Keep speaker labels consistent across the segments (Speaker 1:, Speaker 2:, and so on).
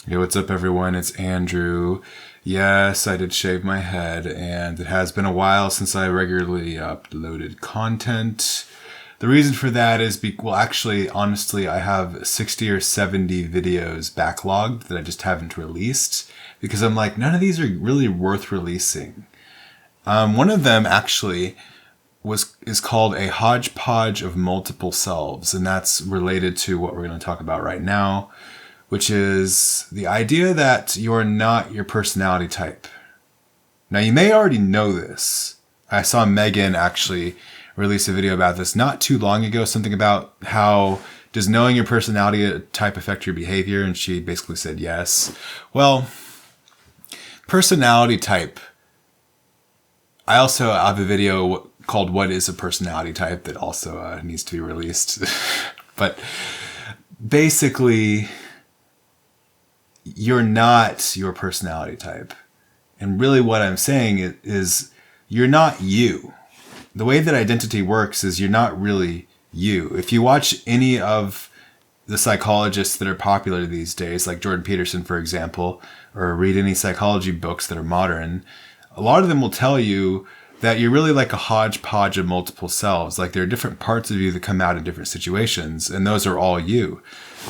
Speaker 1: Hey, what's up, everyone? It's Andrew. Yes, I did shave my head, and it has been a while since I regularly uploaded content. The reason for that is, well, actually, honestly, I have 60 or 70 videos backlogged that I just haven't released because I'm like, none of these are really worth releasing. One of them actually is called a hodgepodge of multiple selves, and that's related to what we're going to talk about right now, which is the idea that you're not your personality type. Now, you may already know this. I saw Megan actually release a video about this not too long ago, something about how does knowing your personality type affect your behavior, and she basically said yes. Well, personality type. I also have a video called What is a Personality Type that also needs to be released. But basically, you're not your personality type. And really what I'm saying is you're not you. The way that identity works is you're not really you. If you watch any of the psychologists that are popular these days, like Jordan Peterson, for example, or read any psychology books that are modern, a lot of them will tell you that you're really like a hodgepodge of multiple selves. Like there are different parts of you that come out in different situations, and those are all you.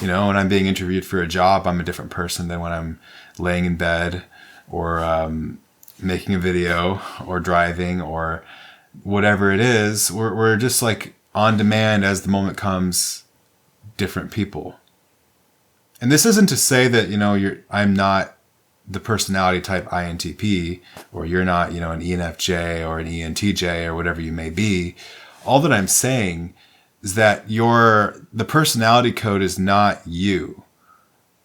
Speaker 1: You know, when I'm being interviewed for a job, I'm a different person than when I'm laying in bed or making a video or driving or whatever it is. We're just like on demand as the moment comes, different people. And this isn't to say that, you know, I'm not the personality type INTP, or you're not, you know, an ENFJ or an ENTJ or whatever you may be. All that I'm saying is that the personality code is not you.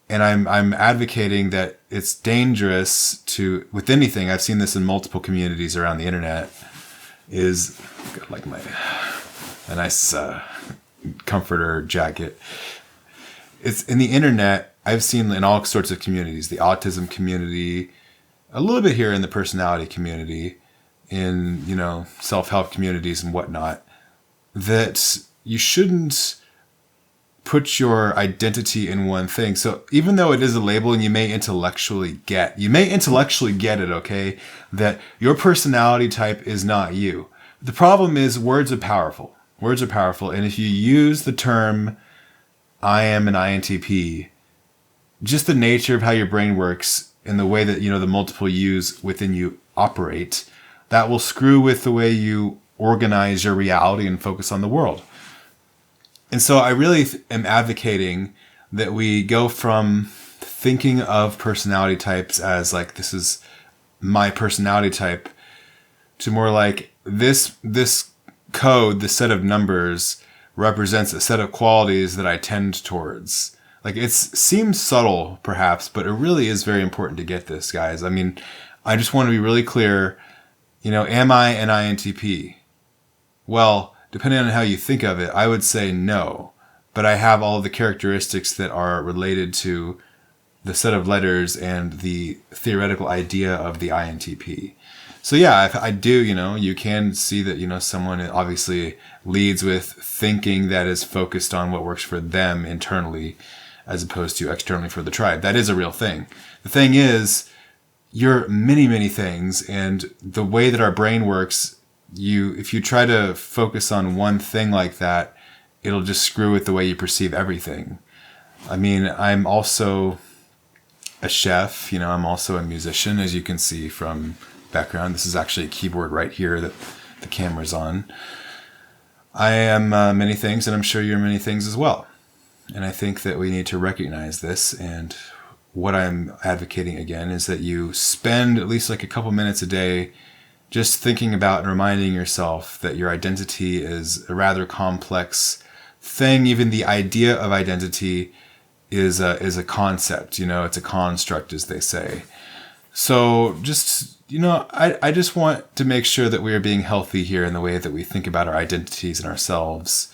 Speaker 1: And I'm advocating that it's dangerous with anything. I've seen this in multiple communities around the internet. Is got like a nice comforter jacket. It's in the internet. I've seen in all sorts of communities, the autism community, a little bit here in the personality community, in, you know, self-help communities and whatnot, that you shouldn't put your identity in one thing. So even though it is a label and you may intellectually get it, okay, that your personality type is not you. The problem is words are powerful. Words are powerful. And if you use the term, I am an INTP, just the nature of how your brain works and the way that, you know, the multiple yous within you operate, that will screw with the way you organize your reality and focus on the world. And so I really am advocating that we go from thinking of personality types as like, this is my personality type, to more like this code, this set of numbers represents a set of qualities that I tend towards. Like it seems subtle perhaps, but it really is very important to get this, guys. I mean, I just want to be really clear, you know, am I an INTP? Well, depending on how you think of it, I would say no, but I have all of the characteristics that are related to the set of letters and the theoretical idea of the INTP. So yeah, if I do, you know, you can see that, you know, someone obviously leads with thinking that is focused on what works for them internally as opposed to externally for the tribe. That is a real thing. The thing is, you're many, many things, and the way that our brain works, if you try to focus on one thing like that, it'll just screw with the way you perceive everything. I mean, I'm also a chef, you know, I'm also a musician, as you can see from background. This is actually a keyboard right here that the camera's on. I am many things, and I'm sure you're many things as well. And I think that we need to recognize this. And what I'm advocating again is that you spend at least like a couple minutes a day just thinking about and reminding yourself that your identity is a rather complex thing. Even the idea of identity is a concept, you know, it's a construct, as they say. So just, you know, I just want to make sure that we are being healthy here in the way that we think about our identities and ourselves,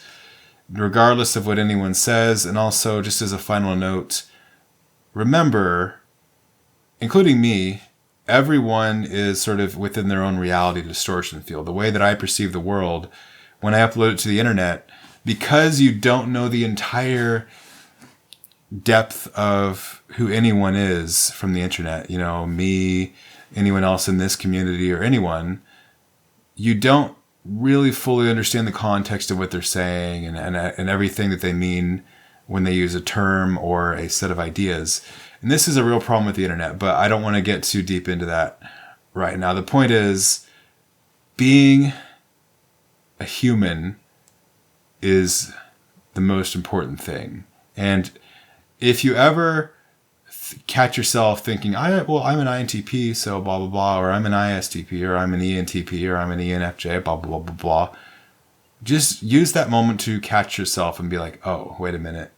Speaker 1: regardless of what anyone says. And also, just as a final note, remember, including me, everyone is sort of within their own reality distortion field. The way that I perceive the world when I upload it to the internet, because you don't know the entire depth of who anyone is from the internet, me, anyone else in this community, or anyone, you don't really fully understand the context of what they're saying and everything that they mean when they use a term or a set of ideas. And this is a real problem with the internet, but I don't want to get too deep into that right now. The point is, being a human is the most important thing. And if you ever catch yourself thinking, I'm an INTP, so blah, blah, blah, or I'm an ISTP, or I'm an ENTP, or I'm an ENFJ, blah, blah, blah, blah, blah, just use that moment to catch yourself and be like, oh, wait a minute.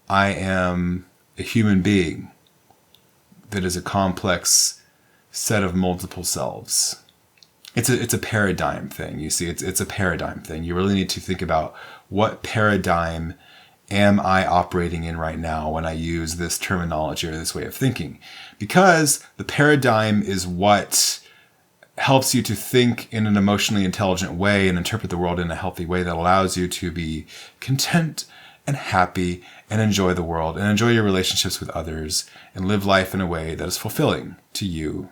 Speaker 1: I am a human being that is a complex set of multiple selves. It's a paradigm thing. You see, it's a paradigm thing. You really need to think about, what paradigm am I operating in right now when I use this terminology or this way of thinking? Because the paradigm is what helps you to think in an emotionally intelligent way and interpret the world in a healthy way that allows you to be content and happy and enjoy the world and enjoy your relationships with others and live life in a way that is fulfilling to you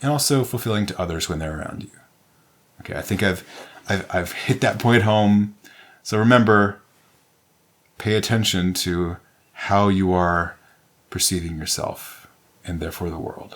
Speaker 1: and also fulfilling to others when they're around you. Okay, I think I've hit that point home. So remember, pay attention to how you are perceiving yourself and therefore the world.